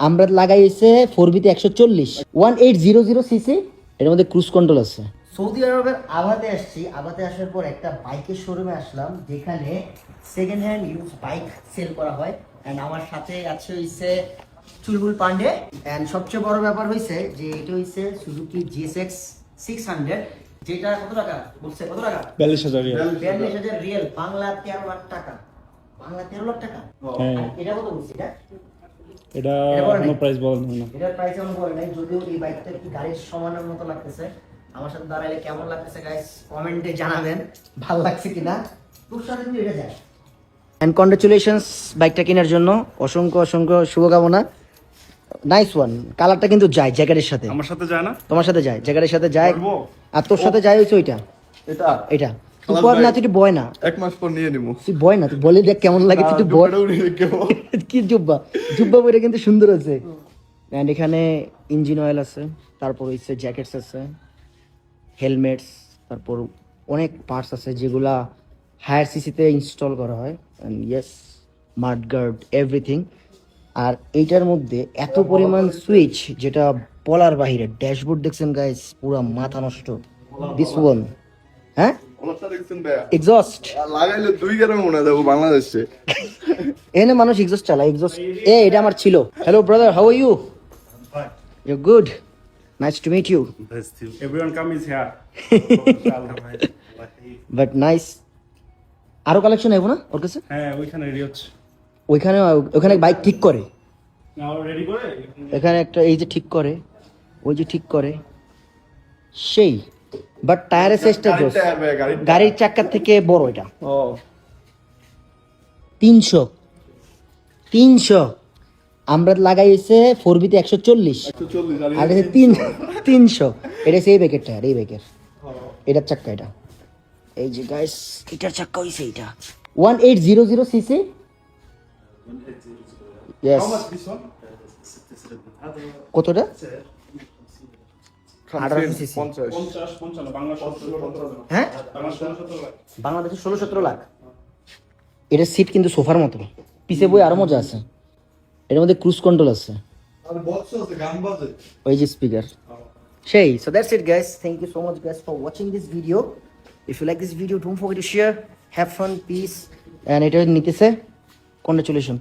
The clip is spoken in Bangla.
আমরা লাগাইছে 4B-তে 140 1800 সিসি। এর মধ্যে ক্রুজ কন্ট্রোল আছে। সৌদি আরবের আবাতে আসছি। আবাতে আসার পর একটা বাইকের শোরুমে আসলাম, যেখানে second hand use bike sell করা হয়। এন্ড আমার সাথে আছে হইছে চুলবুল পান্ডে। এন্ড সবচেয়ে বড় ব্যাপার হইছে যে এটা হইছে সুজুকি GSX 600, যেটা কত টাকা বলছে? কত টাকা? 42,000 রিয়াল। 42,000 রিয়াল, বাংলা 13 লাখ টাকা। বাংলা 13 লাখ টাকা। হ্যাঁ, আর এটা কত বলছে? এটা বলে নাই? কোনো প্রাইস বলেন না। এটার প্রাইস আমি বলে নাই, যদিও এই বাইকটা কি গাড়ির সমানের মতো লাগতেছে। আমার সাথে দাঁড়াইলে কেমন লাগতেছে গাইস কমেন্টে জানাবেন, ভালো লাগছে কিনা। খুব সহজে কিন্তু এটা যায়। এন্ড কনগ্রাচুলেশনস বাইকটা কেনার জন্য, অসংখ্য অসংখ্য শুভকামনা। Nice one. কালারটা কিন্তু যায় জ্যাকেটের সাথে। আমার সাথে যায় না? তোমার সাথে যায়, জ্যাকেটের সাথে যায়। বলবো? আর তোর সাথে যায় হইছে ওইটা। এটা এটা তুই বল না, তুই বয় না, এক মাস পর নিয়ে নিবো। তুই বয় না, তুই বলে দেখ কেমন লাগে। তুই বয়। কি জুব্বা জুব্বা বইটা কিন্তু সুন্দর আছে। এন্ড এখানে ইঞ্জিন অয়েল আছে, তারপর হচ্ছে জ্যাকেটস আছে, হেলমেটস, তারপর অনেক পার্টস আছে যেগুলা হায়ার সিসিতে ইনস্টল করা হয়। And yes, mud guard, everything. আর এইটার মধ্যে এত পরিমাণ সুইচ যেটা বলার বাহিরে। ড্যাশবোর্ড দেখছেন গাইস, পুরা মাথা নষ্ট। দিস ওয়ান, হ্যাঁ, এক্সস্ট লাগাইলে 2 গ্রাম মনে দেবো বাংলাদেশে। এনে মানুষ এক্সস্ট চালায়, এক্সস্ট। এটা আমার ছিল। Hello brother, how are you? You good, nice to meet you. Everyone come is here. But nice. আরো কালেকশন হবে না ওর কাছে? হ্যাঁ, ওইখানে রেডি হচ্ছে। ওইখানে ওখানে বাইক ঠিক করে, নাও রেডি করে। এখানে একটা এই যে ঠিক করে, ওই যে ঠিক করে সেই। বাট টায়ারের সাইজটা জোস, গাড়ির চাকার থেকে বড় এটা। ও 300 আমরা লাগাইছে 4B-তে 140 আর এটা 300। এটা সেই ব্যাকের টায়ার, এই ব্যাকের, এটার চাক্কা এটা। এই যে গাইস, এটার চাক্কা হইছে এটা 1800 সিসি। ইয়েস। কতটা? 1800 সিসি। 50 50 বাংলা 17 হ্যাঁ, বাংলা 17 লাখ। বাংলাদেশে 16-17 লাখ। এটার সিট কিন্তু সোফার মতো, পিছে বই আরো মজা আছে। এর মধ্যে ক্রুজ কন্ট্রোল আছে, আর বক্স আছে গান বাজে। ওই যে স্পিকার সেই। So that's it guys, thank you so much guys for watching this video. If you like this video, don't forget to share. Have fun, peace. And এটা নিতেছে, congratulations.